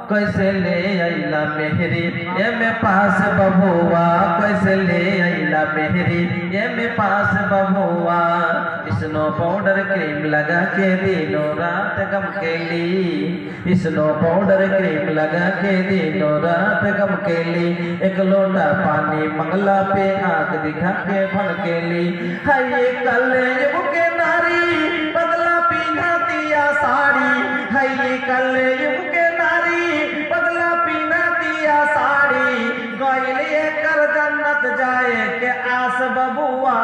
कैसे ले अइला मेहरी ये में पास बबुआ, कैसे ले अइला मेहरी ये में पास बबुआ। स्नो पाउडर क्रीम लगा के दिनों रात गम केली, स्नो पाउडर क्रीम लगा के दिनों रात गम केली। एक लोटा पानी मंगला पे आंख दिखा के भन केली। हाय कलयुग के नारी बदला पीना दिया साड़ी, हाय कलयुग के नारी बदला पीना दिया साड़ी। गइले कर जन्नत जाए के आस बबुआ,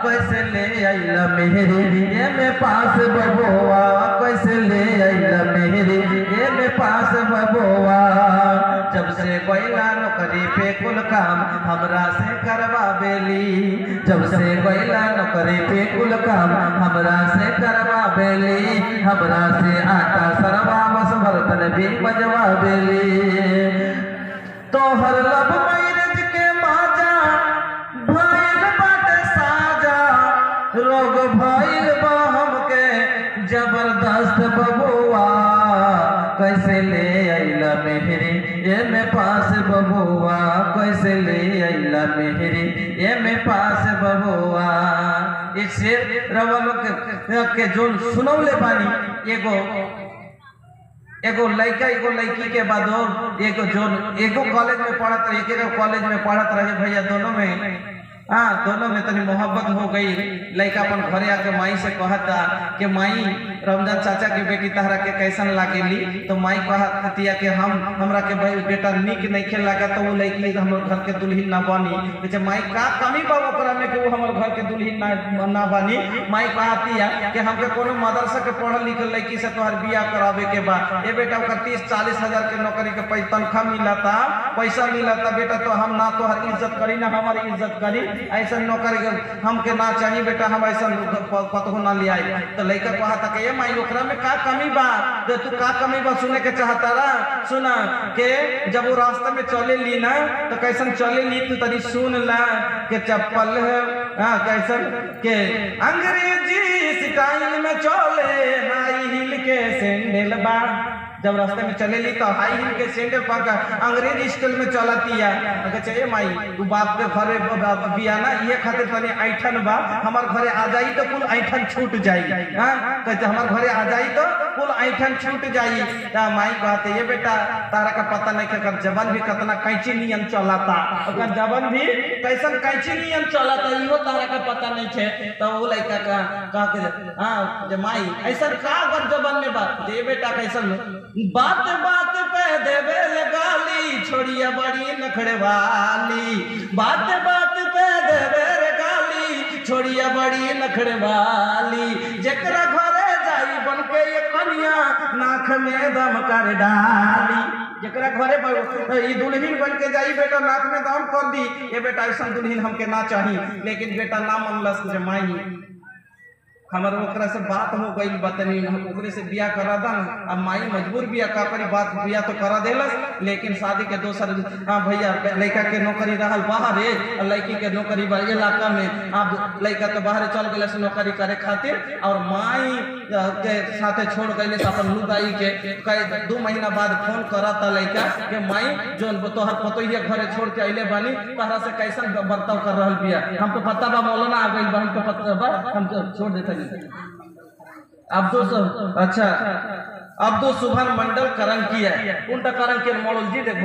कैसे ले अइला मेहरी ये में पास बबुआ, कैसे ले अइला मेहरी ये में पास बबुआ। जब से गइला नौकरी पे कुल काम हमरा से करवा बेली, जब से गइला नौकरी पे कुल काम हमरा से करवा बेली। हमरा से आटा सरवा बस बर्तन भी बजवा बेली। तोहर लब मैरिज के माजा भइल बाटे साजा, रोग भइल बा हमके जबरदस्त बबुआ। कैसे ले अइला मेहरी ये में पास बबुआ, कैसे ले अइला मेहरी ये में पास बबुआ। इस शेर रवल के जो सुनौले बानी, एगो लड़का एगो लड़की के बाद एगो कॉलेज में पढ़त रहे, एक कॉलेज में पढ़त रहे भैया। दोनों में तनी मोहब्बत हो गई। लड़का अपन घरे आके माई से कहता कि माई रमजान चाचा के बेटी तहरा के कैसन लागेली। तो माई कहतिया कि हमरा के बेटा निक नहीं खेल लगा। तो वो लड़की हमर घर के दुल्हन ना बनी। तो माई का कमी बा ओकरा में कि वो हमर घर के दुल्हन ना बनी। माई कहतिया कि हमके कोनो मदरसा के पढ़ल लिखल लड़की से तोहर बियाह करावे के बा। ए बेटा ओकर 30-40 हजार के नौकरी के तनख्वाह मिलता, पैसा मिलता। बेटा तो हम ना तोहर इज्जत करी ना हमारी इज्जत करी, ऐसा नौकरी हमके ना चाहिए बेटा, हम ऐसा पतो ना ले आई। तो लड़का कहता कि माई ओकरा में का कमी बा, तो तू का कमी बा सुने के चाहता रहा। सुना के जब वो रास्ते में चले ली ना तो कैसन चले ली तू तरी सुन ला के चप्पल है कैसन के अंग्रेजी स्टाइल में चले, हाई हिल के सैंडल बा। जब रास्ते में चले ली तो हाई हिल के सैंडल पा अंग्रेजी स्टाइल में चलती है। चाहिए माई तू बाप के घरे बिया ना ये खातिर तनी ऐठन बा, हमार घरे आ जाई तो कुल ऐठन छूट जाई। कहते हमार घरे आ जाई तो कुल ऐठन छूट जाई। माई कहते ये बेटा तारा का पता नहीं कि जबन भी कितना कैंची नियन चलाता, ओकर जबन भी कैसन कैंची नियन चलाता इहो तारा का पता नहीं थे। तो वो लड़का का के माई ऐसा का अगर जबन में बात ये बेटा कैसन बात बात पे देवे ले गाली, छोड़िया बड़ी नखड़े वाली। बात बात पे देवे रे गाली, छोड़िया बड़ी नखड़े वाली। जेकरा घरे जाई बन के ये कन्या नाक में दम कर डाली। जेकरा घरे ये दुल्हन बन के जाई बेटा नाक में दम कर दी। ये बेटा ऐसा दुल्हन हमके ना चाहिए। लेकिन बेटा ना मनलस जमाई हमारे ओकरा से बात हो गई, बतनी ओकरे से बिया करा दा। अब माई मजबूर बिया का करी, बात बिया तो करा देलस। लेकिन शादी के दोसर भैया लड़का के नौकरी रहल बाहर है, लड़की के नौकरी बा इलाका में। अब लड़का तो बाहर चल गए नौकरी करे खातिर, और माई के साथे छोड़ गए अपन लुगाई के। 2 महीना बाद फोन करता लड़का के माई जो तोहर पतोहिया घरे छोड़ के अइले बानी, तहरा से कैसन बर्ताव कर रहल बिया। हमको पता बा मौलाना आ गइल बा, हमको पता बा, हम छोड़ देते। अब्दुल सुभान मंडल करंकी है, उल्टा करंकी मॉडल जी देखो।